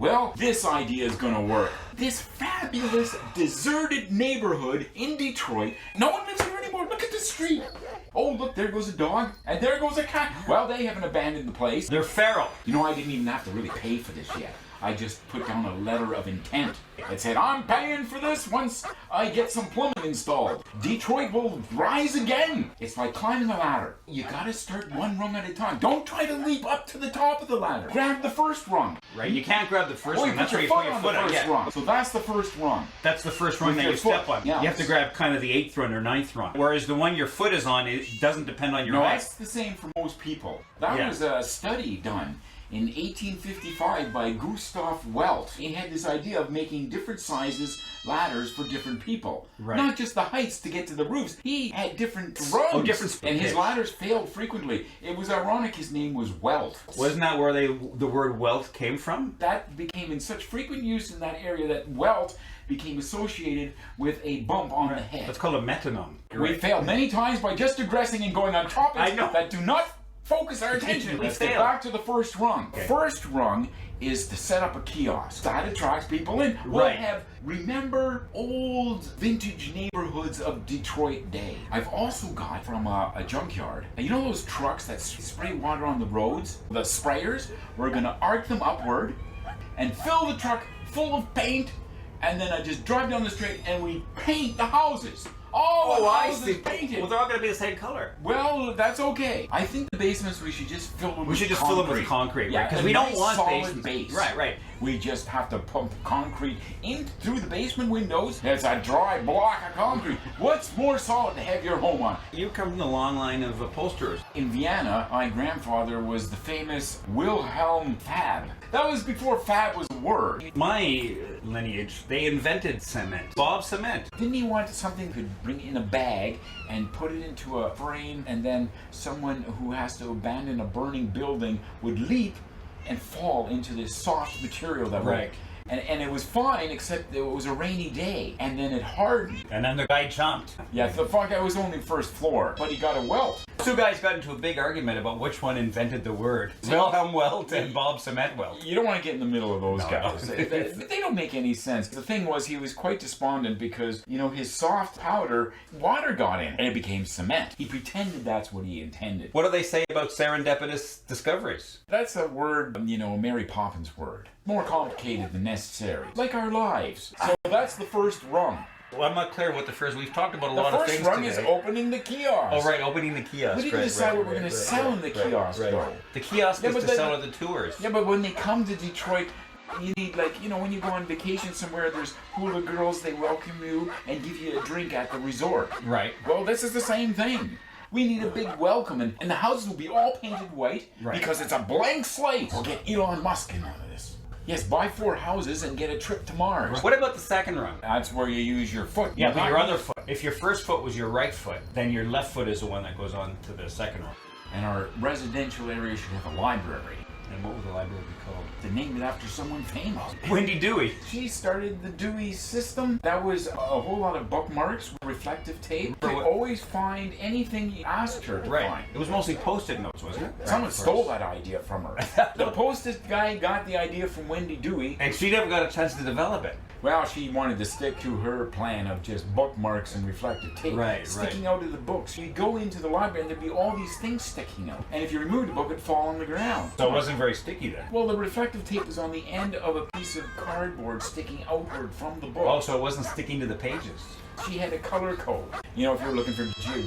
Well, this idea is gonna work. This fabulous, deserted neighborhood in Detroit. No one lives here anymore. Look at the street. Oh, look, there goes a dog, and there goes a cat. Well, they haven't abandoned the place. They're feral. You know, I didn't even have to really pay for this yet. I just put down a letter of intent. It said, I'm paying for this once I get some plumbing installed. Detroit will rise again. It's like climbing a ladder. You gotta start one rung at a time. Don't try to leap up to the top of the ladder. Grab the first rung. Right, you can't grab the first Oh, you rung. That's put where your you foot put on your the foot first rung. So that's the first rung. That's the first rung that your you step foot. on. Yeah. You have to grab kind of the 8th rung or 9th rung. Whereas the one your foot is on, it doesn't depend on your No, height. that's the same for most people. That Yeah. was a study done in 1855 by Gustav Welt. He had this idea of making different sizes ladders for different people. Right. Not just the heights to get to the roofs. He had different rungs. Oh, different and his pitch. ladders failed frequently. It was ironic his name was Welt. Wasn't that where the word wealth came from? That became in such frequent use in that area that Welt became associated with a bump on the head. That's called a metronome. We failed many times by just digressing and going on topics I know. that do not focus our attention. Let's get back to the first rung. Okay. First rung is to set up a kiosk. That attracts people in. We'll Right. remember old vintage neighborhoods of Detroit day. I've also got from a junkyard. And you know those trucks that spray water on the roads? The sprayers? We're gonna arc them upward and fill the truck full of paint, and then I just drive down the street and we paint the houses. All the houses painted. Well, they're all going to be the same color. Well, that's okay. I think the basements we should just fill them. We should just fill them with concrete, right? Because we don't want solid basements. base. Right. We just have to pump concrete in through the basement windows. It's a dry block of concrete. What's more solid to have your home on? You come from the long line of upholsterers. In Vienna, my grandfather was the famous Wilhelm Fab. That was before Fab was a word. My lineage, they invented cement. Bob Cement. Didn't he want something you could bring in a bag and put it into a frame, and then someone who has to abandon a burning building would leap and fall into this soft material that Right. And it was fine, except it was a rainy day, and then it hardened. And then the guy jumped. Yeah, the fuck, I was only first floor, but he got a welt. Two guys got into a big argument about which one invented the word. Wilhelm Welt and Bob Cement Welt. You don't want to get in the middle of those guys. No. They don't make any sense. The thing was, he was quite despondent because, you know, his soft powder, water got in, and it became cement. He pretended that's what he intended. What do they say about serendipitous discoveries? That's a word, you know, a Mary Poppins word. More complicated than necessary. Like our lives. So that's the first rung. Well, I'm not clear what the first. We've talked about a lot The of first things rung today. is opening the kiosk. Oh, right, opening the kiosk. We didn't decide what we're going to sell in the kiosk, though. The kiosk Yeah, is but to then- sell at the tours. Yeah, but when they come to Detroit, you need, like, you know, when you go on vacation somewhere, there's hula girls, they welcome you and give you a drink at the resort. Right. Well, this is the same thing. We need a big welcome, and the houses will be all painted white Right. because it's a blank slate. We'll get Elon Musk in on this. Yes, buy 4 houses and get a trip to Mars. What about the second rung? That's where you use your foot. Yeah, but Not your other foot. If your first foot was your right foot, then your left foot is the one that goes on to the second rung. And our residential area should have a library. And what would the library be called? To name it after someone famous. Wendy Dewey. She started the Dewey System. That was a whole lot of bookmarks, reflective tape. You could always find anything you asked her to find. It was mostly post-it notes, wasn't it? Someone stole that idea from her. The post-it guy got the idea from Wendy Dewey. And she never got a chance to develop it. Well, she wanted to stick to her plan of just bookmarks and reflective tape sticking out of the books. You'd go into the library and there'd be all these things sticking out. And if you removed the book, it'd fall on the ground. So it wasn't very sticky then. Well, the reflective tape was on the end of a piece of cardboard sticking outward from the book. Oh, so it wasn't sticking to the pages. She had a color code. You know, if you're looking for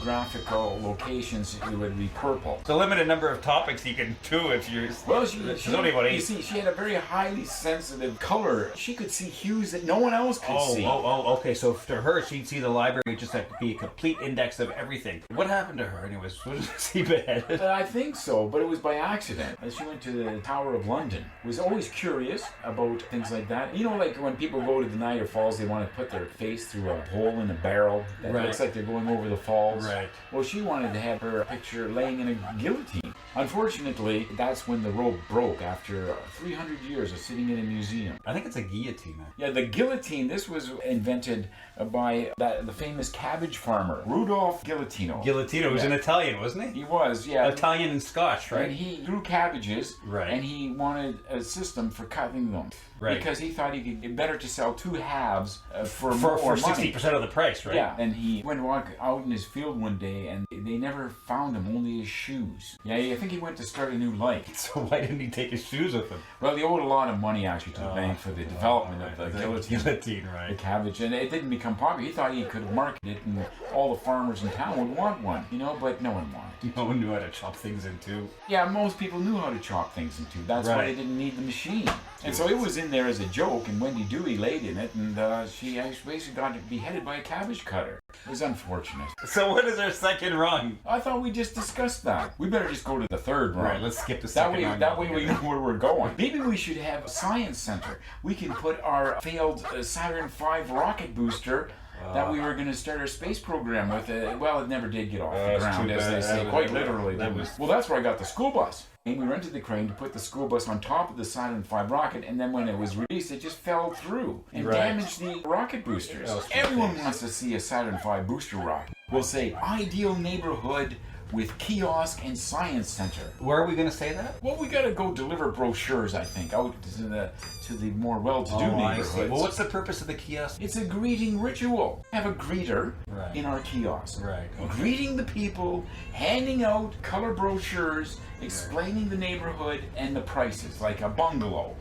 geographical locations, it would be purple. It's a limited number of topics you can do if you're... Well, She's only about 8. You see, she had a very highly sensitive color. She could see hues that no one else could see. Okay. So to her, she'd see the library just like be a complete index of everything. What happened to her, anyways? Was she beheaded? I think so, but it was by accident. She went to the Tower of London. Was always curious about things like that. You know, like when people go to the Niagara Falls, they want to put their face through a hole in a barrel that looks like they're going over the falls. Right. Well, she wanted to have her picture laying in a guillotine. Unfortunately, that's when the rope broke after 300 years of sitting in a museum. I think it's a guillotine. Yeah, the guillotine, this was invented by the famous cabbage farmer, Rudolph Guillotino. Guillotino was an Italian, wasn't he? He was, yeah. Italian and Scotch, right? And he grew cabbages, Right. and he wanted a system for cutting them. Right. Because he thought he could get better to sell two halves for For more 60% money. of the price, right? Yeah, and he went walk out in his field one day, and they never found him, only his shoes. Yeah, I think he went to start a new life. So why didn't he take his shoes with him? Well, he owed a lot of money actually to the bank for the development of the guillotine. Guillotine, The right. cabbage, and it didn't become popular. He thought he could market it, and all the farmers in town would want one, but no one wanted. No one knew how to chop things in two. Yeah, most people knew how to chop things in two. That's why Right. they didn't need the machine. And so it was in there as a joke, and Wendy Dewey laid in it, and she actually basically got beheaded by a cabbage cutter. It was unfortunate. So what is our second rung? I thought we just discussed that. We better just go to the third rung. Right, let's skip the That second way, rung. that way we know where we're going. Maybe we should have a science center. We can put our failed Saturn V rocket booster that we were going to start our space program with. Well, it never did get off the That's ground, too as they bad. say, quite literally. that was- Well, that's where I got the school bus. And we rented the crane to put the school bus on top of the Saturn V rocket, and then when it was released, it just fell through and Right. damaged the rocket boosters. That was Everyone fantastic. wants to see a Saturn V booster rocket. We'll say ideal neighborhood with kiosk and science center. Where are we going to say that? Well, we gotta go deliver brochures, I think, out to the more well-to-do I see. neighborhoods. Well, what's the purpose of the kiosk? It's a greeting ritual. Have a greeter Right. in our kiosk. Right. Greeting the people, handing out color brochures, explaining the neighborhood and the prices, like a bungalow.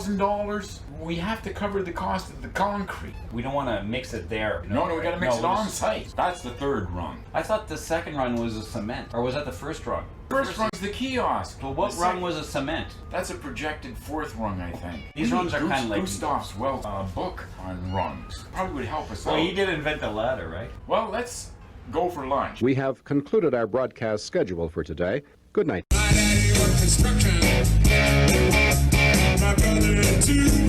$2,000, we have to cover the cost of the concrete. We don't want to mix it there. No, we gotta mix it on this- site. That's the third rung. I thought the second rung was a cement. Or was that the first rung? First rung's the kiosk. Well, what The rung sec- was a cement? That's a projected fourth rung, I think. These We rungs need are kinda like- Gustav's book on rungs. Probably would help us Well, out. he did invent the ladder, right? Well, let's go for lunch. We have concluded our broadcast schedule for today. Good night. My daddy worked construction. My brother too.